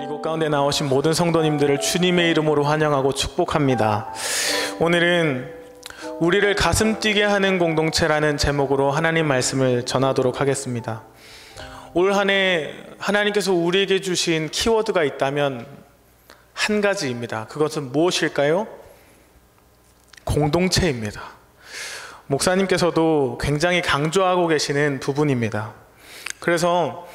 이곳 가운데 나오신 모든 성도님들을 주님의 이름으로 환영하고 축복합니다. 오늘은 우리를 가슴 뛰게 하는 공동체라는 제목으로 하나님 말씀을 전하도록 하겠습니다. 올 한 해 하나님께서 우리에게 주신 키워드가 있다면 한 가지입니다. 그것은 무엇일까요? 공동체입니다. 목사님께서도 굉장히 강조하고 계시는 부분입니다. 그래서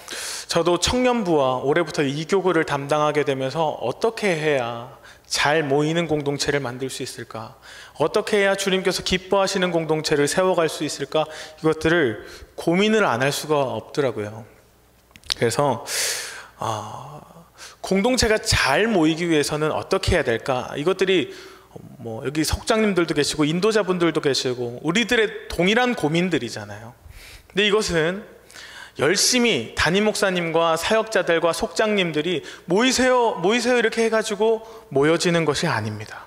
저도 청년부와 올해부터 이교구를 담당하게 되면서 어떻게 해야 잘 모이는 공동체를 만들 수 있을까? 어떻게 해야 주님께서 기뻐하시는 공동체를 세워갈 수 있을까? 이것들을 고민을 안 할 수가 없더라고요. 그래서 공동체가 잘 모이기 위해서는 어떻게 해야 될까? 이것들이 여기 석장님들도 계시고 인도자분들도 계시고 우리들의 동일한 고민들이잖아요. 근데 이것은 열심히 담임 목사님과 사역자들과 속장님들이 모이세요 이렇게 해가지고 모여지는 것이 아닙니다.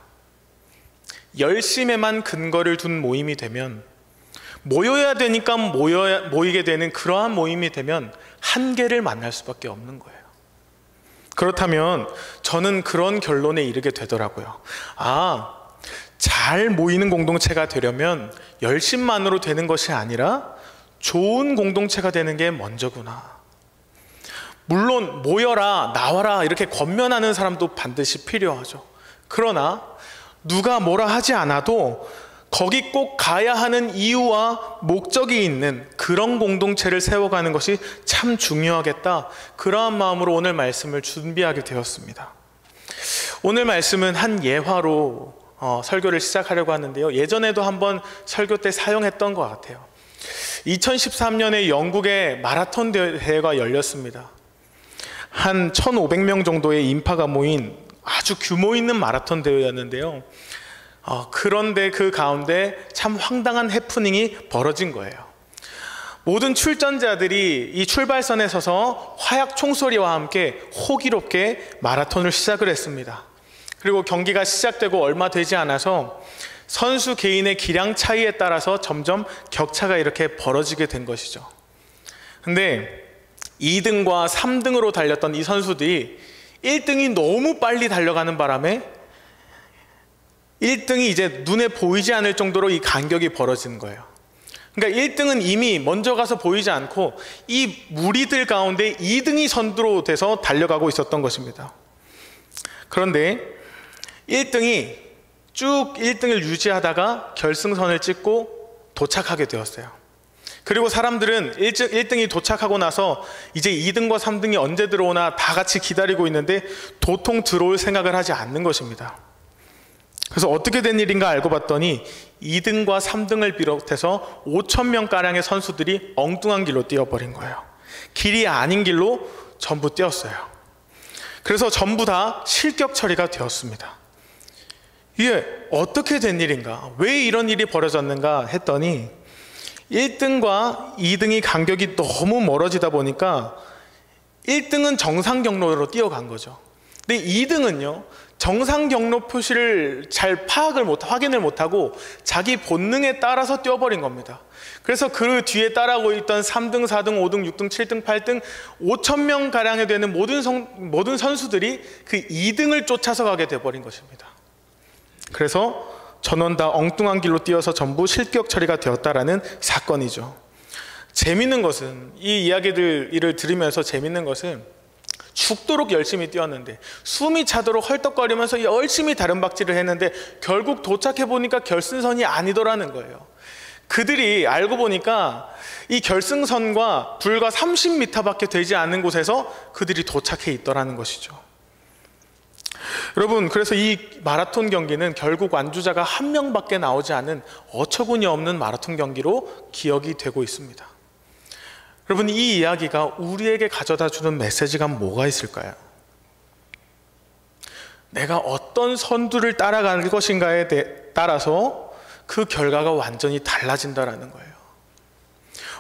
열심에만 근거를 둔 모임이 되면, 모여야 되니까 모이게 되는 그러한 모임이 되면 한계를 만날 수밖에 없는 거예요. 그렇다면 저는 그런 결론에 이르게 되더라고요. 잘 모이는 공동체가 되려면 열심만으로 되는 것이 아니라 좋은 공동체가 되는 게 먼저구나. 물론 모여라, 나와라 이렇게 권면하는 사람도 반드시 필요하죠. 그러나 누가 뭐라 하지 않아도 거기 꼭 가야 하는 이유와 목적이 있는 그런 공동체를 세워가는 것이 참 중요하겠다. 그러한 마음으로 오늘 말씀을 준비하게 되었습니다. 오늘 말씀은 한 예화로 설교를 시작하려고 하는데요. 예전에도 한번 설교 때 사용했던 것 같아요. 2013년에 영국의 마라톤 대회가 열렸습니다. 한 1,500명 정도의 인파가 모인 아주 규모 있는 마라톤 대회였는데요. 그런데 그 가운데 참 황당한 해프닝이 벌어진 거예요. 모든 출전자들이 이 출발선에 서서 화약 총소리와 함께 호기롭게 마라톤을 시작을 했습니다. 그리고 경기가 시작되고 얼마 되지 않아서 선수 개인의 기량 차이에 따라서 점점 격차가 이렇게 벌어지게 된 것이죠. 근데 2등과 3등으로 달렸던 이 선수들이 1등이 너무 빨리 달려가는 바람에 1등이 이제 눈에 보이지 않을 정도로 이 간격이 벌어지는 거예요. 그러니까 1등은 이미 먼저 가서 보이지 않고 이 무리들 가운데 2등이 선두로 돼서 달려가고 있었던 것입니다. 그런데 1등이 쭉 1등을 유지하다가 결승선을 찍고 도착하게 되었어요. 그리고 사람들은 1등이 도착하고 나서 이제 2등과 3등이 언제 들어오나 다 같이 기다리고 있는데 도통 들어올 생각을 하지 않는 것입니다. 그래서 어떻게 된 일인가 알고 봤더니 2등과 3등을 비롯해서 5,000명가량의 선수들이 엉뚱한 길로 뛰어버린 거예요. 길이 아닌 길로 전부 뛰었어요. 그래서 전부 다 실격 처리가 되었습니다. 이게 어떻게 된 일인가? 왜 이런 일이 벌어졌는가 했더니 1등과 2등이 간격이 너무 멀어지다 보니까 1등은 정상 경로로 뛰어간 거죠. 근데 2등은요, 정상 경로 표시를 잘 확인을 못하고 자기 본능에 따라서 뛰어버린 겁니다. 그래서 그 뒤에 따라오고 있던 3등, 4등, 5등, 6등, 7등, 8등 5,000명 가량이 되는 모든 선수들이 그 2등을 쫓아서 가게 돼버린 것입니다. 그래서 전원 다 엉뚱한 길로 뛰어서 전부 실격 처리가 되었다라는 사건이죠. 재밌는 것은, 이 이야기를 들으면서 재밌는 것은 죽도록 열심히 뛰었는데 숨이 차도록 헐떡거리면서 열심히 다른박질을 했는데 결국 도착해 보니까 결승선이 아니더라는 거예요. 그들이 알고 보니까 이 결승선과 불과 30m밖에 되지 않는 곳에서 그들이 도착해 있더라는 것이죠. 여러분, 그래서 이 마라톤 경기는 결국 완주자가 한 명밖에 나오지 않은 어처구니 없는 마라톤 경기로 기억이 되고 있습니다. 여러분, 이 이야기가 우리에게 가져다 주는 메시지가 뭐가 있을까요? 내가 어떤 선두를 따라갈 것인가에 따라서 그 결과가 완전히 달라진다는 거예요.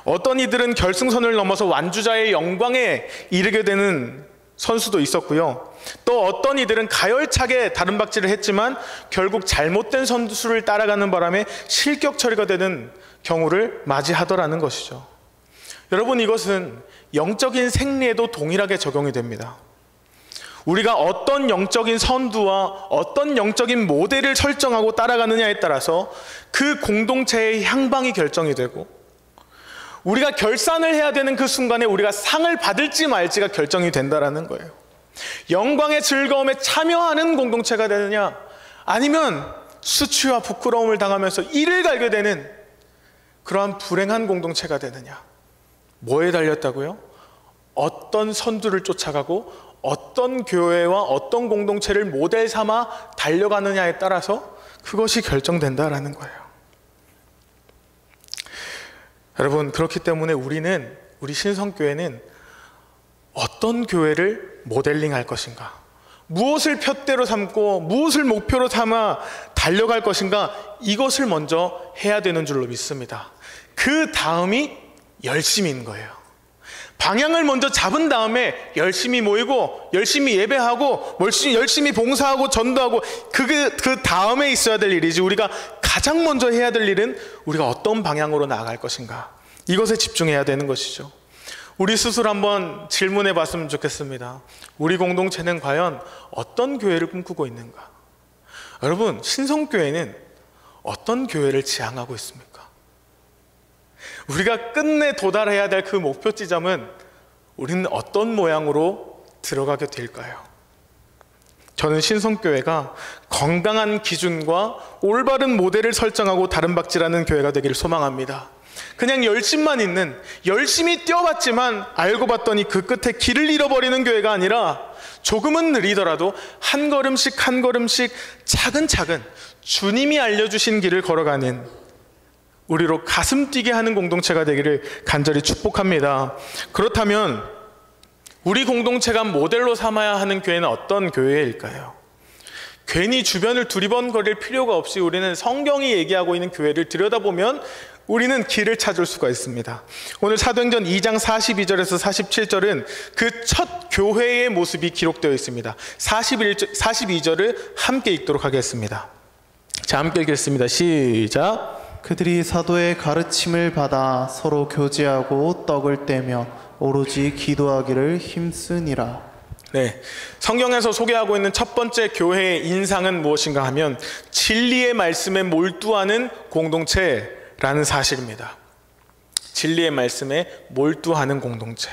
어떤 이들은 결승선을 넘어서 완주자의 영광에 이르게 되는 선수도 있었고요. 또 어떤 이들은 가열차게 다른박질을 했지만 결국 잘못된 선수를 따라가는 바람에 실격 처리가 되는 경우를 맞이하더라는 것이죠. 여러분, 이것은 영적인 생리에도 동일하게 적용이 됩니다. 우리가 어떤 영적인 선두와 어떤 영적인 모델을 설정하고 따라가느냐에 따라서 그 공동체의 향방이 결정이 되고, 우리가 결산을 해야 되는 그 순간에 우리가 상을 받을지 말지가 결정이 된다라는 거예요. 영광의 즐거움에 참여하는 공동체가 되느냐, 아니면 수치와 부끄러움을 당하면서 이를 갈게 되는 그러한 불행한 공동체가 되느냐. 뭐에 달렸다고요? 어떤 선두를 쫓아가고 어떤 교회와 어떤 공동체를 모델 삼아 달려가느냐에 따라서 그것이 결정된다라는 거예요. 여러분, 그렇기 때문에 우리 신성교회는 어떤 교회를 모델링 할 것인가, 무엇을 푯대로 삼고 무엇을 목표로 삼아 달려갈 것인가, 이것을 먼저 해야 되는 줄로 믿습니다. 그 다음이 열심인 거예요. 방향을 먼저 잡은 다음에 열심히 모이고 열심히 예배하고 열심히 봉사하고 전도하고 그 다음에 있어야 될 일이지, 우리가 가장 먼저 해야 될 일은 우리가 어떤 방향으로 나아갈 것인가, 이것에 집중해야 되는 것이죠. 우리 스스로 한번 질문해 봤으면 좋겠습니다. 우리 공동체는 과연 어떤 교회를 꿈꾸고 있는가? 여러분, 신성교회는 어떤 교회를 지향하고 있습니까? 우리가 끝내 도달해야 될 그 목표 지점은 우리는 어떤 모양으로 들어가게 될까요? 저는 신성교회가 건강한 기준과 올바른 모델을 설정하고 다름박질하는 교회가 되기를 소망합니다. 그냥 열심만 있는, 열심히 뛰어봤지만 알고 봤더니 그 끝에 길을 잃어버리는 교회가 아니라 조금은 느리더라도 한 걸음씩 한 걸음씩 차근차근 주님이 알려주신 길을 걸어가는, 우리로 가슴 뛰게 하는 공동체가 되기를 간절히 축복합니다. 그렇다면 우리 공동체가 모델로 삼아야 하는 교회는 어떤 교회일까요? 괜히 주변을 두리번거릴 필요가 없이 우리는 성경이 얘기하고 있는 교회를 들여다보면 우리는 길을 찾을 수가 있습니다. 오늘 사도행전 2장 42절에서 47절은 그 첫 교회의 모습이 기록되어 있습니다. 42절을 함께 읽도록 하겠습니다. 자, 함께 읽겠습니다. 시작. 그들이 사도의 가르침을 받아 서로 교제하고 떡을 떼며 오로지 기도하기를 힘쓰니라. 네, 성경에서 소개하고 있는 첫 번째 교회의 인상은 무엇인가 하면 진리의 말씀에 몰두하는 공동체라는 사실입니다. 진리의 말씀에 몰두하는 공동체.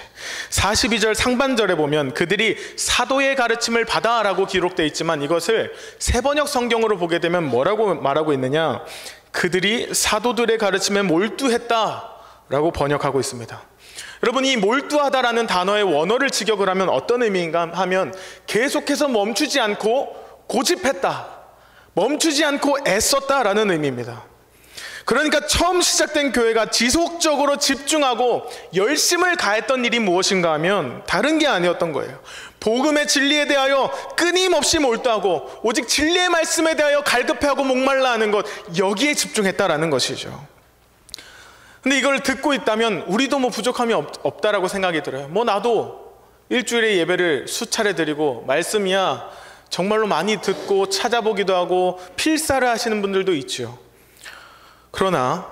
42절 상반절에 보면 그들이 사도의 가르침을 받아 라고 기록되어 있지만, 이것을 세번역 성경으로 보게 되면 뭐라고 말하고 있느냐, 그들이 사도들의 가르침에 몰두했다 라고 번역하고 있습니다. 여러분, 이 몰두하다라는 단어의 원어를 직역을 하면 어떤 의미인가 하면 계속해서 멈추지 않고 고집했다, 멈추지 않고 애썼다라는 의미입니다. 그러니까 처음 시작된 교회가 지속적으로 집중하고 열심을 가했던 일이 무엇인가 하면 다른 게 아니었던 거예요. 복음의 진리에 대하여 끊임없이 몰두하고 오직 진리의 말씀에 대하여 갈급해하고 목말라 하는 것, 여기에 집중했다라는 것이죠. 근데 이걸 듣고 있다면 우리도 부족함이 없다라고 생각이 들어요. 나도 일주일에 예배를 수차례 드리고 말씀이야 정말로 많이 듣고 찾아보기도 하고 필사를 하시는 분들도 있죠. 그러나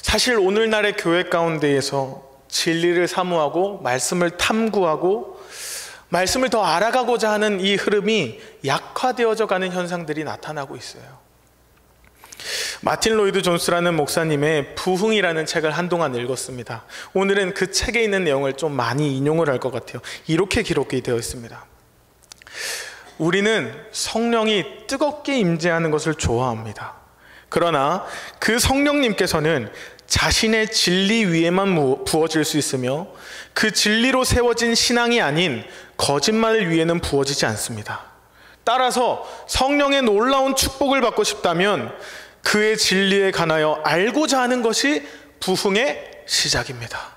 사실 오늘날의 교회 가운데에서 진리를 사모하고 말씀을 탐구하고 말씀을 더 알아가고자 하는 이 흐름이 약화되어져 가는 현상들이 나타나고 있어요. 마틴 로이드 존스라는 목사님의 부흥이라는 책을 한동안 읽었습니다. 오늘은 그 책에 있는 내용을 좀 많이 인용을 할 것 같아요. 이렇게 기록이 되어 있습니다. 우리는 성령이 뜨겁게 임재하는 것을 좋아합니다. 그러나 그 성령님께서는 자신의 진리 위에만 부어질 수 있으며 그 진리로 세워진 신앙이 아닌 거짓말 위에는 부어지지 않습니다. 따라서 성령의 놀라운 축복을 받고 싶다면 그의 진리에 관하여 알고자 하는 것이 부흥의 시작입니다.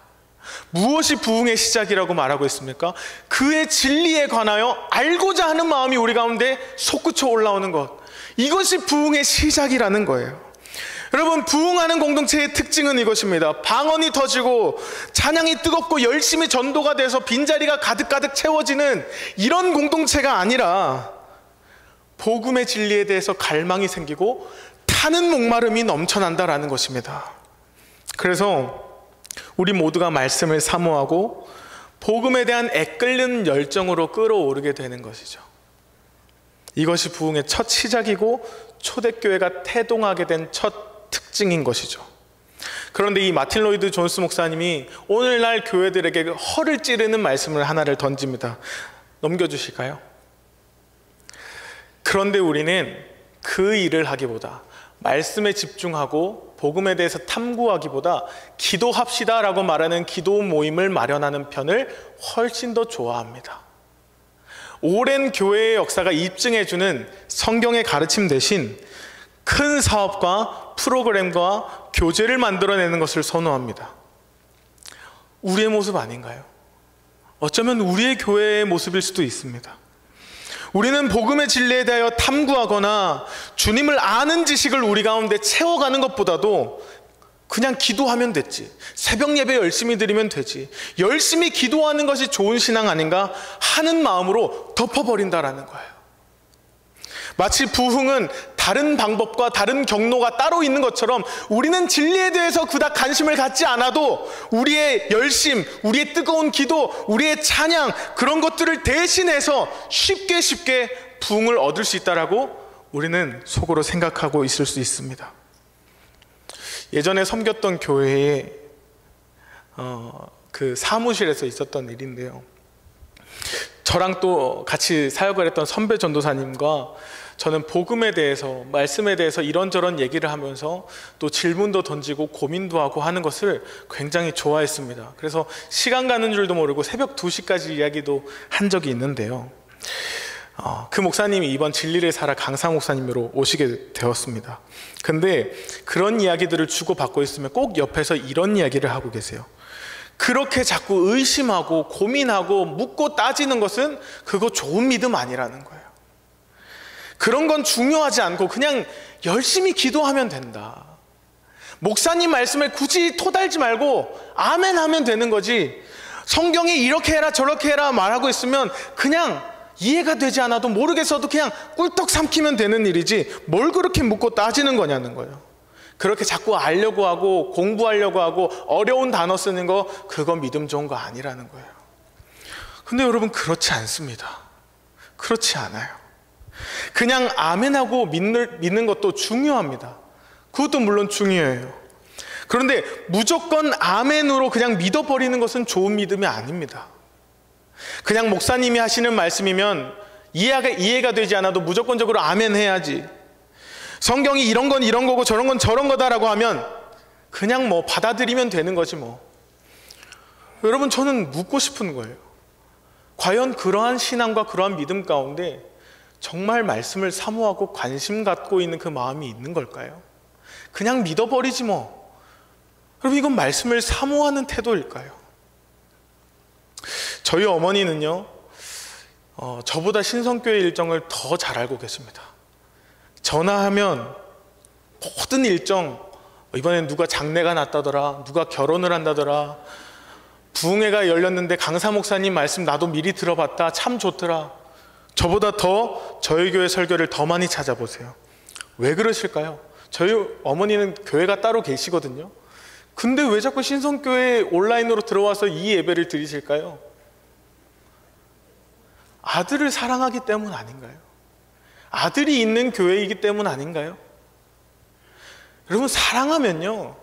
무엇이 부흥의 시작이라고 말하고 있습니까? 그의 진리에 관하여 알고자 하는 마음이 우리 가운데 솟구쳐 올라오는 것, 이것이 부흥의 시작이라는 거예요. 여러분, 부흥하는 공동체의 특징은 이것입니다. 방언이 터지고 찬양이 뜨겁고 열심히 전도가 돼서 빈자리가 가득가득 채워지는 이런 공동체가 아니라 복음의 진리에 대해서 갈망이 생기고 타는 목마름이 넘쳐난다라는 것입니다. 그래서 우리 모두가 말씀을 사모하고 복음에 대한 애끓는 열정으로 끌어오르게 되는 것이죠. 이것이 부흥의 첫 시작이고 초대교회가 태동하게 된 첫 특징인 것이죠. 그런데 이 마틴 로이드 존스 목사님이 오늘날 교회들에게 허를 찌르는 말씀을 하나를 던집니다. 넘겨주실까요? 그런데 우리는 그 일을 하기보다, 말씀에 집중하고 복음에 대해서 탐구하기보다 기도합시다 라고 말하는 기도 모임을 마련하는 편을 훨씬 더 좋아합니다. 오랜 교회의 역사가 입증해주는 성경의 가르침 대신 큰 사업과 프로그램과 교제를 만들어내는 것을 선호합니다. 우리의 모습 아닌가요? 어쩌면 우리의 교회의 모습일 수도 있습니다. 우리는 복음의 진리에 대하여 탐구하거나 주님을 아는 지식을 우리 가운데 채워가는 것보다도 그냥 기도하면 됐지, 새벽 예배 열심히 드리면 되지, 열심히 기도하는 것이 좋은 신앙 아닌가 하는 마음으로 덮어버린다라는 거예요. 마치 부흥은 다른 방법과 다른 경로가 따로 있는 것처럼 우리는 진리에 대해서 그닥 관심을 갖지 않아도 우리의 열심, 우리의 뜨거운 기도, 우리의 찬양, 그런 것들을 대신해서 쉽게 부흥을 얻을 수 있다라고 우리는 속으로 생각하고 있을 수 있습니다. 예전에 섬겼던 교회에 그 사무실에서 있었던 일인데요, 저랑 또 같이 사역을 했던 선배 전도사님과 저는 복음에 대해서, 말씀에 대해서 이런저런 얘기를 하면서 또 질문도 던지고 고민도 하고 하는 것을 굉장히 좋아했습니다. 그래서 시간 가는 줄도 모르고 새벽 2시까지 이야기도 한 적이 있는데요, 그 목사님이 이번 진리를 살아 강사 목사님으로 오시게 되었습니다. 근데 그런 이야기들을 주고받고 있으면 꼭 옆에서 이런 이야기를 하고 계세요. 그렇게 자꾸 의심하고 고민하고 묻고 따지는 것은 그거 좋은 믿음 아니라는 거예요. 그런 건 중요하지 않고 그냥 열심히 기도하면 된다. 목사님 말씀에 굳이 토달지 말고 아멘 하면 되는 거지, 성경이 이렇게 해라 저렇게 해라 말하고 있으면 그냥 이해가 되지 않아도 모르겠어도 그냥 꿀떡 삼키면 되는 일이지 뭘 그렇게 묻고 따지는 거냐는 거예요. 그렇게 자꾸 알려고 하고 공부하려고 하고 어려운 단어 쓰는 거, 그거 믿음 좋은 거 아니라는 거예요. 근데 여러분, 그렇지 않습니다. 그렇지 않아요. 그냥 아멘하고 믿는 것도 중요합니다. 그것도 물론 중요해요. 그런데 무조건 아멘으로 그냥 믿어버리는 것은 좋은 믿음이 아닙니다. 그냥 목사님이 하시는 말씀이면 이해가 되지 않아도 무조건적으로 아멘 해야지, 성경이 이런 건 이런 거고 저런 건 저런 거다라고 하면 그냥 뭐 받아들이면 되는 거지 뭐. 여러분, 저는 묻고 싶은 거예요. 과연 그러한 신앙과 그러한 믿음 가운데 정말 말씀을 사모하고 관심 갖고 있는 그 마음이 있는 걸까요? 그냥 믿어버리지 뭐. 여러분, 이건 말씀을 사모하는 태도일까요? 저희 어머니는요, 저보다 신성교회 일정을 더 잘 알고 계십니다. 전화하면 모든 일정, 이번엔 누가 장례가 났다더라, 누가 결혼을 한다더라, 부흥회가 열렸는데 강사 목사님 말씀 나도 미리 들어봤다, 참 좋더라. 저보다 더 저희 교회 설교를 더 많이 찾아보세요. 왜 그러실까요? 저희 어머니는 교회가 따로 계시거든요. 근데 왜 자꾸 신성교회 온라인으로 들어와서 이 예배를 드리실까요? 아들을 사랑하기 때문 아닌가요? 아들이 있는 교회이기 때문 아닌가요? 여러분, 사랑하면요,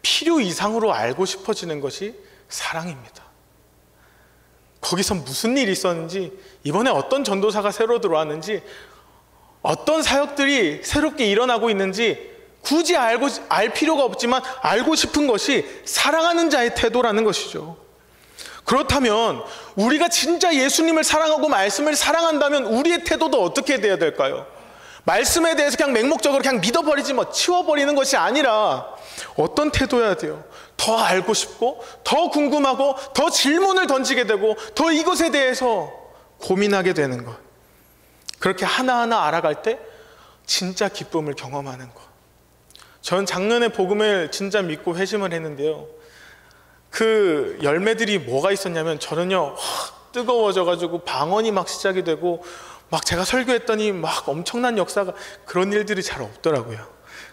필요 이상으로 알고 싶어지는 것이 사랑입니다. 거기서 무슨 일이 있었는지, 이번에 어떤 전도사가 새로 들어왔는지, 어떤 사역들이 새롭게 일어나고 있는지 굳이 알 필요가 없지만 알고 싶은 것이 사랑하는 자의 태도라는 것이죠. 그렇다면 우리가 진짜 예수님을 사랑하고 말씀을 사랑한다면 우리의 태도도 어떻게 돼야 될까요? 말씀에 대해서 그냥 맹목적으로 그냥 믿어버리지 뭐 치워버리는 것이 아니라 어떤 태도여야 돼요? 더 알고 싶고, 더 궁금하고, 더 질문을 던지게 되고, 더 이것에 대해서 고민하게 되는 것. 그렇게 하나하나 알아갈 때 진짜 기쁨을 경험하는 것. 전 작년에 복음을 진짜 믿고 회심을 했는데요, 그 열매들이 뭐가 있었냐면, 저는요 확 뜨거워져가지고 방언이 막 시작이 되고, 막 제가 설교했더니 막 엄청난 역사가, 그런 일들이 잘 없더라고요.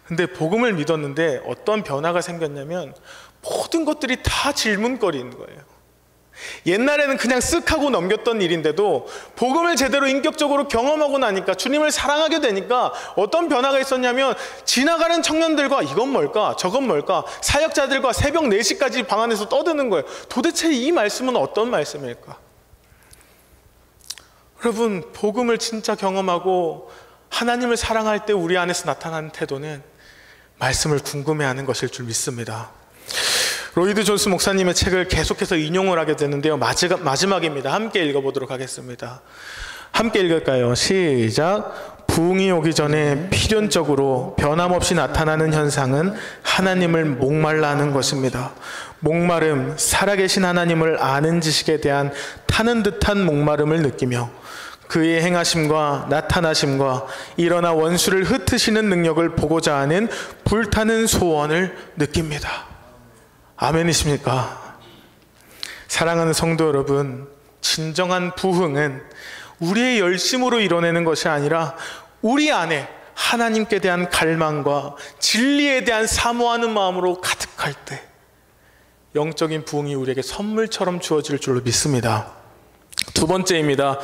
근데 복음을 믿었는데 어떤 변화가 생겼냐면 모든 것들이 다 질문거리인 거예요. 옛날에는 그냥 쓱 하고 넘겼던 일인데도 복음을 제대로 인격적으로 경험하고 나니까, 주님을 사랑하게 되니까 어떤 변화가 있었냐면, 지나가는 청년들과 이건 뭘까 저건 뭘까, 사역자들과 새벽 4시까지 방 안에서 떠드는 거예요. 도대체 이 말씀은 어떤 말씀일까? 여러분, 복음을 진짜 경험하고 하나님을 사랑할 때 우리 안에서 나타나는 태도는 말씀을 궁금해하는 것일 줄 믿습니다. 로이드 존스 목사님의 책을 계속해서 인용을 하게 되는데요, 마지막입니다. 함께 읽어보도록 하겠습니다. 함께 읽을까요? 시작. 부흥이 오기 전에 필연적으로 변함없이 나타나는 현상은 하나님을 목말라 하는 것입니다. 목마름, 살아계신 하나님을 아는 지식에 대한 타는 듯한 목마름을 느끼며 그의 행하심과 나타나심과 일어나 원수를 흩으시는 능력을 보고자 하는 불타는 소원을 느낍니다. 아멘이십니까? 사랑하는 성도 여러분, 진정한 부흥은 우리의 열심으로 이뤄내는 것이 아니라 우리 안에 하나님께 대한 갈망과 진리에 대한 사모하는 마음으로 가득할 때 영적인 부흥이 우리에게 선물처럼 주어질 줄로 믿습니다. 두 번째입니다.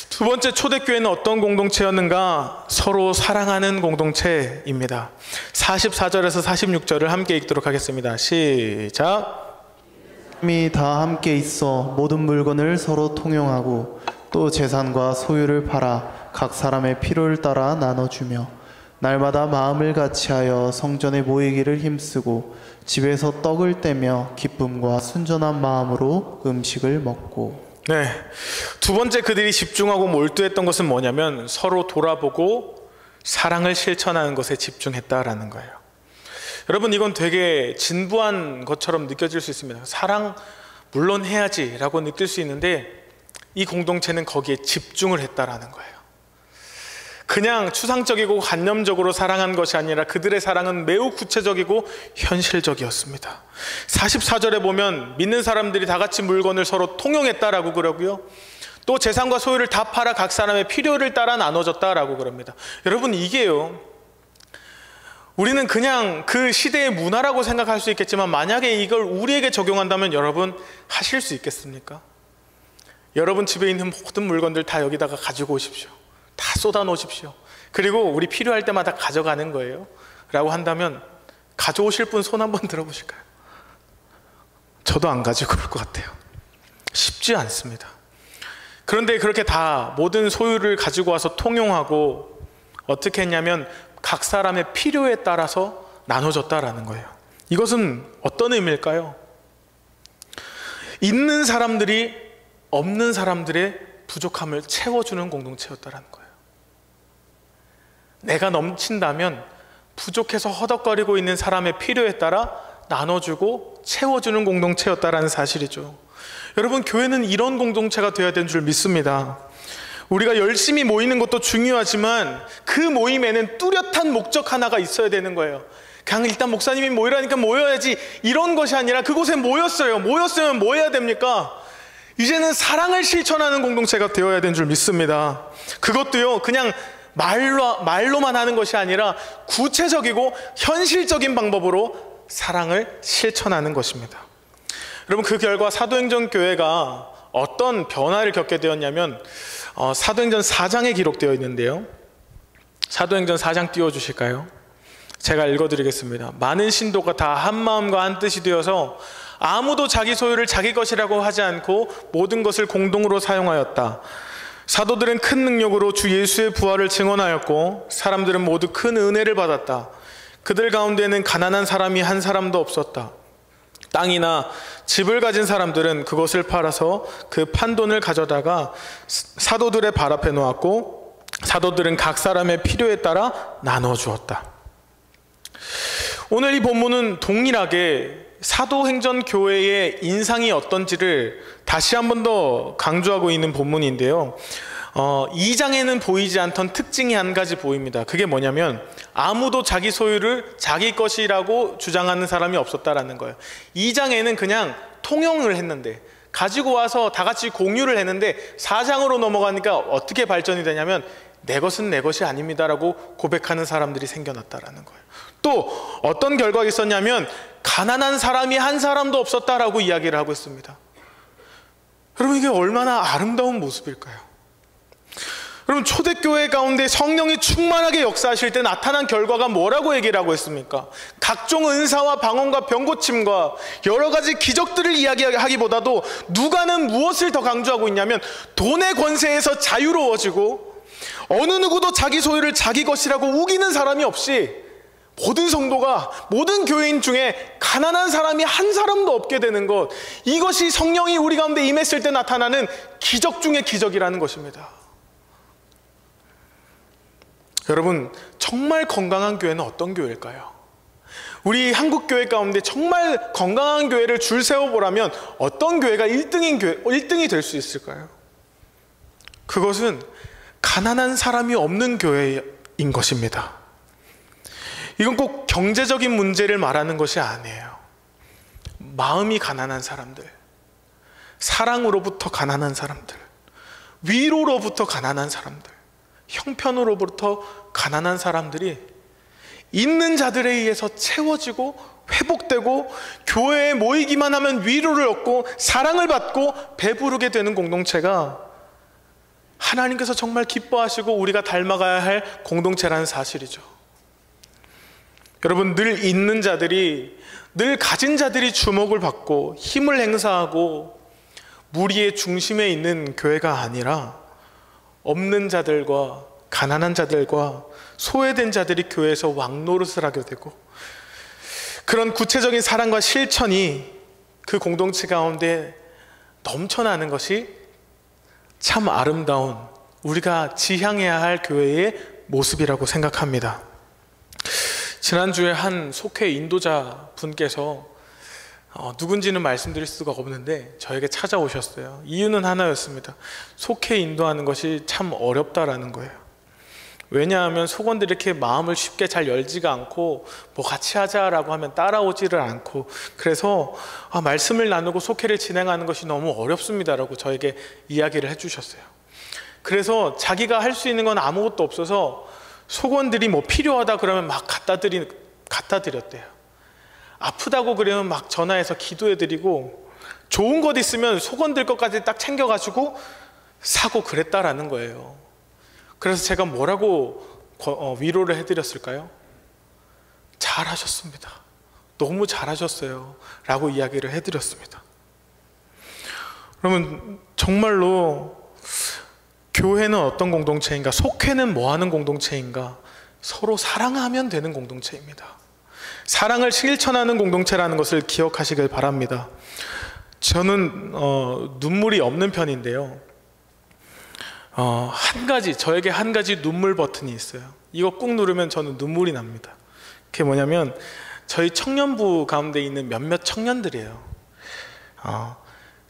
두 번째 초대교회는 어떤 공동체였는가? 서로 사랑하는 공동체입니다. 44절에서 46절을 함께 읽도록 하겠습니다. 시작. 사람이 다 함께 있어 모든 물건을 서로 통용하고 또 재산과 소유를 팔아 각 사람의 필요를 따라 나눠주며 날마다 마음을 같이하여 성전에 모이기를 힘쓰고 집에서 떡을 떼며 기쁨과 순전한 마음으로 음식을 먹고. 네, 두 번째 그들이 집중하고 몰두했던 것은 뭐냐면 서로 돌아보고 사랑을 실천하는 것에 집중했다라는 거예요. 여러분, 이건 되게 진부한 것처럼 느껴질 수 있습니다. 사랑 물론 해야지 라고 느낄 수 있는데 이 공동체는 거기에 집중을 했다라는 거예요. 그냥 추상적이고 관념적으로 사랑한 것이 아니라 그들의 사랑은 매우 구체적이고 현실적이었습니다. 44절에 보면 믿는 사람들이 다 같이 물건을 서로 통용했다라고 그러고요, 또 재산과 소유를 다 팔아 각 사람의 필요를 따라 나눠줬다라고 그럽니다. 여러분, 이게요, 우리는 그냥 그 시대의 문화라고 생각할 수 있겠지만 만약에 이걸 우리에게 적용한다면 여러분 하실 수 있겠습니까? 여러분 집에 있는 모든 물건들 다 여기다가 가지고 오십시오. 다 쏟아 놓으십시오. 그리고 우리 필요할 때마다 가져가는 거예요 라고 한다면 가져오실 분 손 한번 들어보실까요? 저도 안 가지고 올 것 같아요. 쉽지 않습니다. 그런데 그렇게 다 모든 소유를 가지고 와서 통용하고 어떻게 했냐면 각 사람의 필요에 따라서 나눠줬다라는 거예요. 이것은 어떤 의미일까요? 있는 사람들이 없는 사람들의 부족함을 채워주는 공동체였다라는 거예요. 내가 넘친다면 부족해서 허덕거리고 있는 사람의 필요에 따라 나눠주고 채워주는 공동체였다라는 사실이죠. 여러분, 교회는 이런 공동체가 되어야 되는 줄 믿습니다. 우리가 열심히 모이는 것도 중요하지만 그 모임에는 뚜렷한 목적 하나가 있어야 되는 거예요. 그냥 일단 목사님이 모이라니까 모여야지 이런 것이 아니라 그곳에 모였어요. 모였으면 뭐 해야 됩니까? 이제는 사랑을 실천하는 공동체가 되어야 되는 줄 믿습니다. 그것도요, 그냥 말로만 하는 것이 아니라 구체적이고 현실적인 방법으로 사랑을 실천하는 것입니다. 여러분, 그 결과 사도행전 교회가 어떤 변화를 겪게 되었냐면 사도행전 4장에 기록되어 있는데요, 사도행전 4장 띄워주실까요? 제가 읽어드리겠습니다. 많은 신도가 다 한마음과 한뜻이 되어서 아무도 자기 소유를 자기 것이라고 하지 않고 모든 것을 공동으로 사용하였다. 사도들은 큰 능력으로 주 예수의 부활을 증언하였고 사람들은 모두 큰 은혜를 받았다. 그들 가운데는 가난한 사람이 한 사람도 없었다. 땅이나 집을 가진 사람들은 그것을 팔아서 그 판돈을 가져다가 사도들의 발 앞에 놓았고 사도들은 각 사람의 필요에 따라 나눠주었다. 오늘 이 본문은 동일하게 사도행전 교회의 인상이 어떤지를 다시 한 번 더 강조하고 있는 본문인데요, 2장에는 보이지 않던 특징이 한 가지 보입니다. 그게 뭐냐면 아무도 자기 소유를 자기 것이라고 주장하는 사람이 없었다라는 거예요. 2장에는 그냥 통용을 했는데, 가지고 와서 다 같이 공유를 했는데 4장으로 넘어가니까 어떻게 발전이 되냐면 내 것은 내 것이 아닙니다라고 고백하는 사람들이 생겨났다라는 거예요. 또 어떤 결과가 있었냐면 가난한 사람이 한 사람도 없었다라고 이야기를 하고 있습니다. 여러분, 이게 얼마나 아름다운 모습일까요? 여러분, 초대교회 가운데 성령이 충만하게 역사하실 때 나타난 결과가 뭐라고 얘기를 하고 있습니까? 각종 은사와 방언과 병고침과 여러 가지 기적들을 이야기하기보다도 누가는 무엇을 더 강조하고 있냐면, 돈의 권세에서 자유로워지고 어느 누구도 자기 소유를 자기 것이라고 우기는 사람이 없이 모든 성도가, 모든 교회인 중에 가난한 사람이 한 사람도 없게 되는 것, 이것이 성령이 우리 가운데 임했을 때 나타나는 기적 중의 기적이라는 것입니다. 여러분, 정말 건강한 교회는 어떤 교회일까요? 우리 한국 교회 가운데 정말 건강한 교회를 줄 세워보라면 어떤 교회가 1등이 될 수 있을까요? 그것은 가난한 사람이 없는 교회인 것입니다. 이건 꼭 경제적인 문제를 말하는 것이 아니에요. 마음이 가난한 사람들, 사랑으로부터 가난한 사람들, 위로로부터 가난한 사람들, 형편으로부터 가난한 사람들이 있는 자들에 의해서 채워지고 회복되고 교회에 모이기만 하면 위로를 얻고 사랑을 받고 배부르게 되는 공동체가 하나님께서 정말 기뻐하시고 우리가 닮아가야 할 공동체라는 사실이죠. 여러분, 늘 있는 자들이, 늘 가진 자들이 주목을 받고 힘을 행사하고 무리의 중심에 있는 교회가 아니라 없는 자들과 가난한 자들과 소외된 자들이 교회에서 왕노릇을 하게 되고, 그런 구체적인 사랑과 실천이 그 공동체 가운데 넘쳐나는 것이 참 아름다운, 우리가 지향해야 할 교회의 모습이라고 생각합니다. 지난주에 한 속회 인도자 분께서 누군지는 말씀드릴 수가 없는데 저에게 찾아오셨어요. 이유는 하나였습니다. 속회 인도하는 것이 참 어렵다라는 거예요. 왜냐하면 속원들이 이렇게 마음을 쉽게 잘 열지가 않고 뭐 같이 하자라고 하면 따라오지를 않고, 그래서 말씀을 나누고 속회를 진행하는 것이 너무 어렵습니다라고 저에게 이야기를 해주셨어요. 그래서 자기가 할 수 있는 건 아무것도 없어서 속원들이 뭐 필요하다 그러면 막 갖다 드렸대요. 아프다고 그러면 막 전화해서 기도해드리고, 좋은 것 있으면 속원들 것까지 딱 챙겨가지고 사고 그랬다라는 거예요. 그래서 제가 뭐라고 위로를 해드렸을까요? 잘하셨습니다. 너무 잘하셨어요 라고 이야기를 해드렸습니다. 그러면 정말로 교회는 어떤 공동체인가? 속회는 뭐 하는 공동체인가? 서로 사랑하면 되는 공동체입니다. 사랑을 실천하는 공동체라는 것을 기억하시길 바랍니다. 저는 눈물이 없는 편인데요, 저에게 한 가지 눈물 버튼이 있어요. 이거 꾹 누르면 저는 눈물이 납니다. 그게 뭐냐면, 저희 청년부 가운데 있는 몇몇 청년들이에요.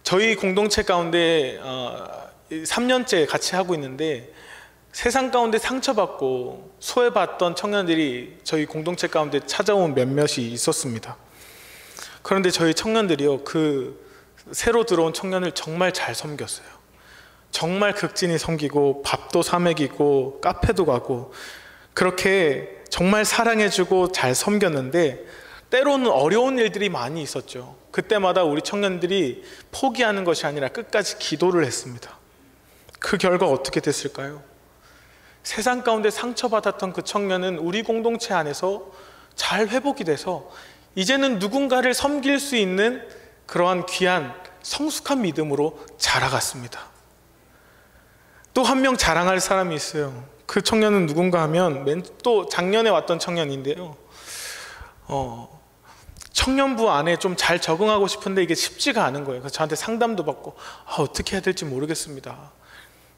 저희 공동체 가운데 3년째 같이 하고 있는데, 세상 가운데 상처받고 소외받던 청년들이 저희 공동체 가운데 찾아온 몇몇이 있었습니다. 그런데 저희 청년들이요, 그 새로 들어온 청년을 정말 잘 섬겼어요. 정말 극진히 섬기고 밥도 사 먹이고 카페도 가고 그렇게 정말 사랑해주고 잘 섬겼는데, 때로는 어려운 일들이 많이 있었죠. 그때마다 우리 청년들이 포기하는 것이 아니라 끝까지 기도를 했습니다. 그 결과 어떻게 됐을까요? 세상 가운데 상처받았던 그 청년은 우리 공동체 안에서 잘 회복이 돼서 이제는 누군가를 섬길 수 있는 그러한 귀한 성숙한 믿음으로 자라갔습니다. 또 한 명 자랑할 사람이 있어요. 그 청년은 누군가 하면 또 작년에 왔던 청년인데요, 청년부 안에 좀 잘 적응하고 싶은데 이게 쉽지가 않은 거예요. 그래서 저한테 상담도 받고 어떻게 해야 될지 모르겠습니다.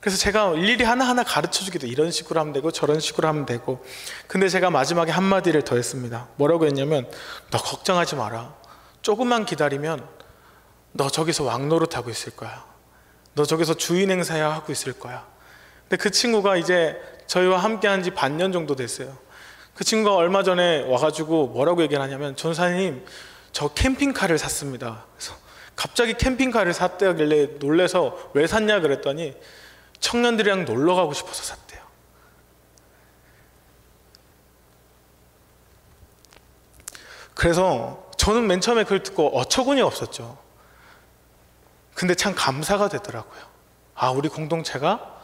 그래서 제가 일일이 하나하나 가르쳐주기도, 이런 식으로 하면 되고 저런 식으로 하면 되고. 근데 제가 마지막에 한마디를 더 했습니다. 뭐라고 했냐면, 너 걱정하지 마라. 조금만 기다리면 너 저기서 왕노릇하고 있을 거야. 너 저기서 주인 행사야 하고 있을 거야. 근데 그 친구가 이제 저희와 함께 한 지 반년 정도 됐어요. 그 친구가 얼마 전에 와가지고 뭐라고 얘기를 하냐면, 전사님, 저 캠핑카를 샀습니다. 그래서 갑자기 캠핑카를 샀다길래 놀래서 왜 샀냐 그랬더니 청년들이랑 놀러 가고 싶어서 샀대요. 그래서 저는 맨 처음에 그걸 듣고 어처구니 없었죠. 근데 참 감사가 되더라고요. 아, 우리 공동체가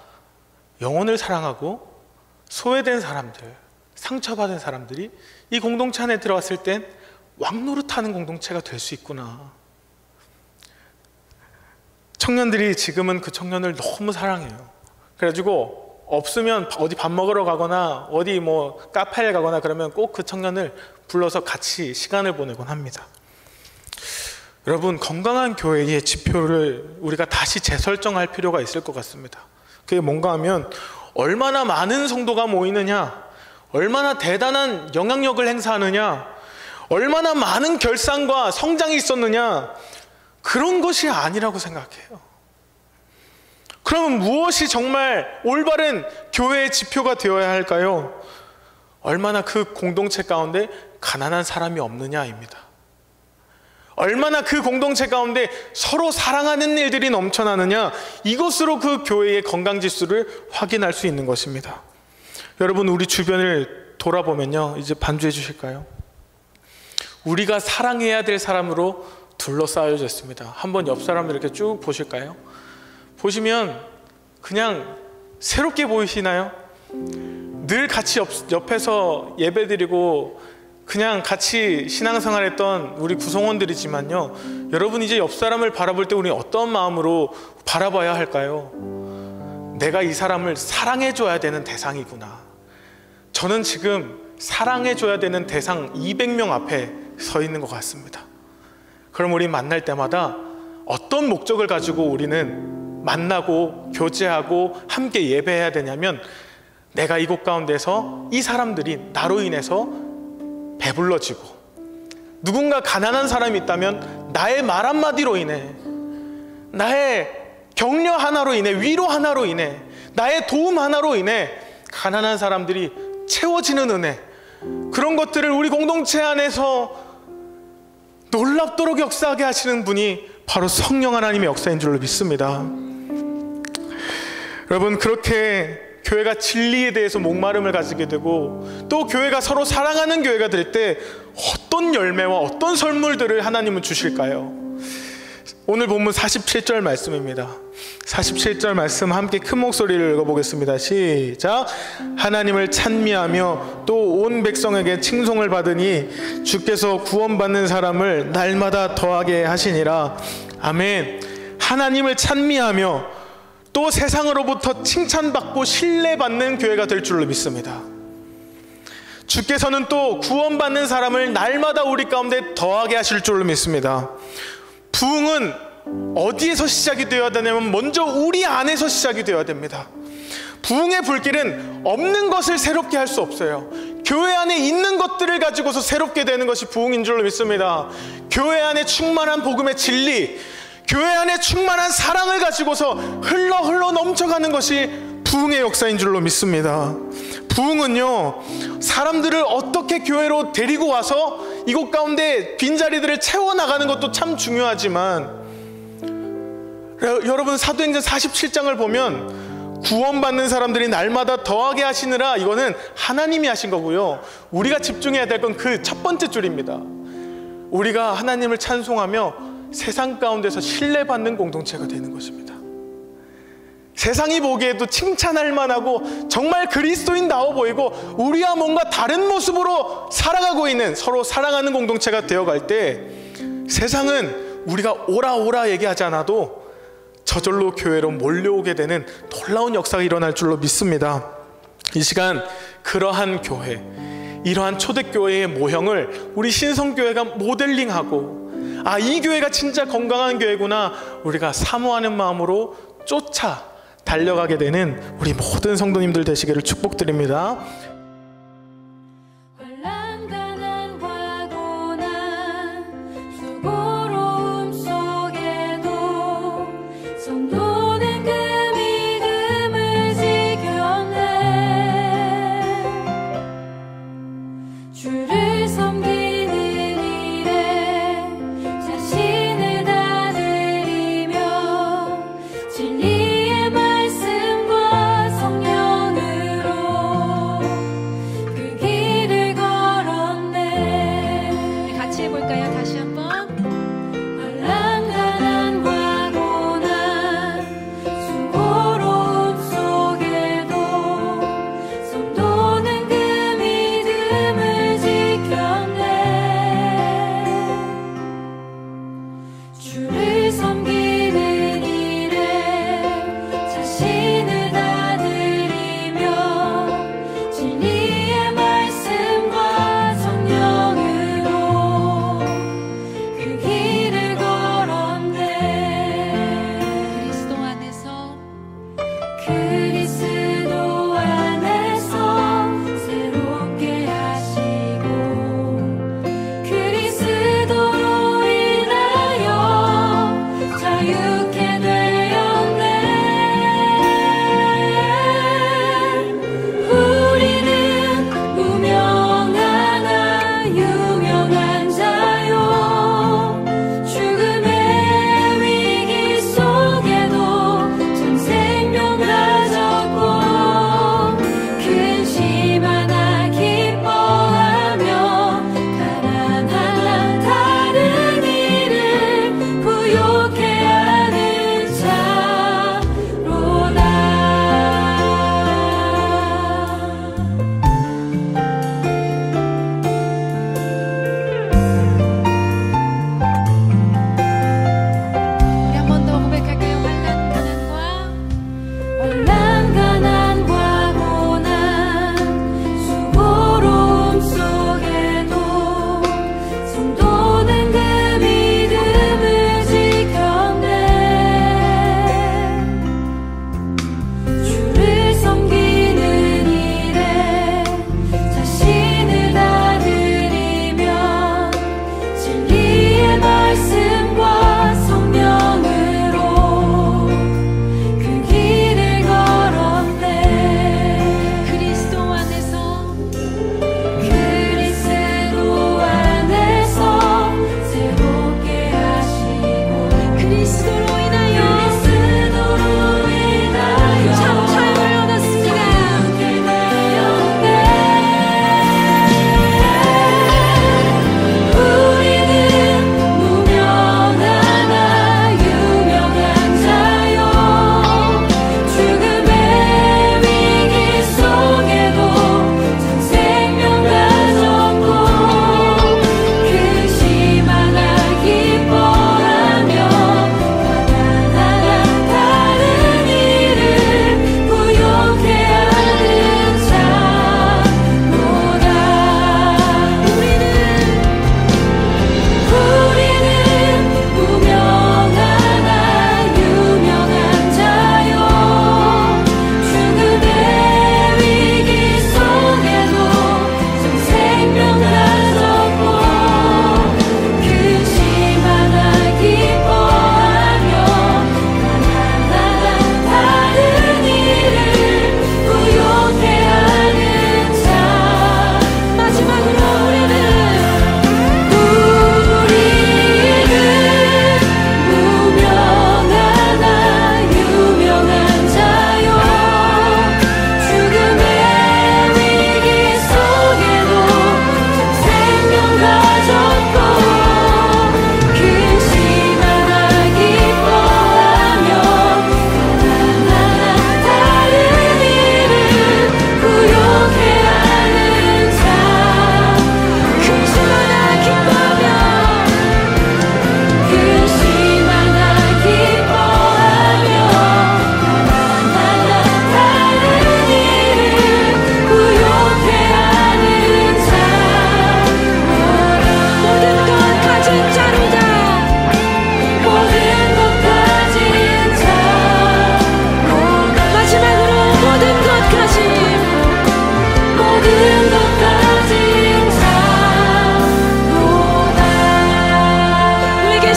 영혼을 사랑하고 소외된 사람들, 상처받은 사람들이 이 공동체 안에 들어왔을 땐 왕노릇하는 공동체가 될 수 있구나. 청년들이 지금은 그 청년을 너무 사랑해요. 그래가지고 없으면 어디 밥 먹으러 가거나 어디 뭐 카페에 가거나 그러면 꼭 그 청년을 불러서 같이 시간을 보내곤 합니다. 여러분, 건강한 교회의 지표를 우리가 다시 재설정할 필요가 있을 것 같습니다. 그게 뭔가 하면 얼마나 많은 성도가 모이느냐, 얼마나 대단한 영향력을 행사하느냐, 얼마나 많은 결산과 성장이 있었느냐, 그런 것이 아니라고 생각해요. 그러면 무엇이 정말 올바른 교회의 지표가 되어야 할까요? 얼마나 그 공동체 가운데 가난한 사람이 없느냐입니다. 얼마나 그 공동체 가운데 서로 사랑하는 일들이 넘쳐나느냐, 이것으로 그 교회의 건강지수를 확인할 수 있는 것입니다. 여러분, 우리 주변을 돌아보면요, 이제 반주해 주실까요? 우리가 사랑해야 될 사람으로 둘러싸여져 있습니다. 한번 옆 사람을 이렇게 쭉 보실까요? 보시면 그냥 새롭게 보이시나요? 늘 같이 옆에서 예배드리고 그냥 같이 신앙생활했던 우리 구성원들이지만요, 여러분 이제 옆 사람을 바라볼 때 우리 어떤 마음으로 바라봐야 할까요? 내가 이 사람을 사랑해줘야 되는 대상이구나. 저는 지금 사랑해줘야 되는 대상 200명 앞에 서 있는 것 같습니다. 그럼 우리 만날 때마다 어떤 목적을 가지고 우리는 만나고 교제하고 함께 예배해야 되냐면, 내가 이곳 가운데서 이 사람들이 나로 인해서 배불러지고, 누군가 가난한 사람이 있다면 나의 말 한마디로 인해, 나의 격려 하나로 인해, 위로 하나로 인해, 나의 도움 하나로 인해 가난한 사람들이 채워지는 은혜, 그런 것들을 우리 공동체 안에서 놀랍도록 역사하게 하시는 분이 바로 성령 하나님의 역사인 줄로 믿습니다. 여러분, 그렇게 교회가 진리에 대해서 목마름을 가지게 되고, 또 교회가 서로 사랑하는 교회가 될 때 어떤 열매와 어떤 선물들을 하나님은 주실까요? 오늘 본문 47절 말씀입니다. 47절 말씀 함께 큰 목소리를 읽어보겠습니다. 시작. 하나님을 찬미하며 또 온 백성에게 칭송을 받으니 주께서 구원받는 사람을 날마다 더하게 하시니라. 아멘. 하나님을 찬미하며 또 세상으로부터 칭찬받고 신뢰받는 교회가 될 줄로 믿습니다. 주께서는 또 구원받는 사람을 날마다 우리 가운데 더하게 하실 줄로 믿습니다. 부흥은 어디에서 시작이 되어야 되냐면 먼저 우리 안에서 시작이 되어야 됩니다. 부흥의 불길은 없는 것을 새롭게 할 수 없어요. 교회 안에 있는 것들을 가지고서 새롭게 되는 것이 부흥인 줄로 믿습니다. 교회 안에 충만한 복음의 진리, 교회 안에 충만한 사랑을 가지고서 흘러 넘쳐가는 것이 부흥의 역사인 줄로 믿습니다. 부흥은요, 사람들을 어떻게 교회로 데리고 와서 이곳 가운데 빈자리들을 채워나가는 것도 참 중요하지만, 여러분 사도행전 47장을 보면 구원받는 사람들이 날마다 더하게 하시느라, 이거는 하나님이 하신 거고요, 우리가 집중해야 될 건 그 첫 번째 줄입니다. 우리가 하나님을 찬송하며 세상 가운데서 신뢰받는 공동체가 되는 것입니다. 세상이 보기에도 칭찬할 만하고 정말 그리스도인다워 보이고 우리와 뭔가 다른 모습으로 살아가고 있는, 서로 사랑하는 공동체가 되어갈 때 세상은 우리가 오라 얘기하지 않아도 저절로 교회로 몰려오게 되는 놀라운 역사가 일어날 줄로 믿습니다. 이 시간 그러한 교회, 이러한 초대교회의 모형을 우리 신성교회가 모델링하고, 아, 이 교회가 진짜 건강한 교회구나, 우리가 사모하는 마음으로 쫓아 달려가게 되는 우리 모든 성도님들 되시기를 축복드립니다. 진리의 말씀과 성령으로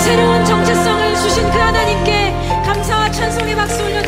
새로운 정체성을 주신 그 하나님께 감사와 찬송의 박수 올려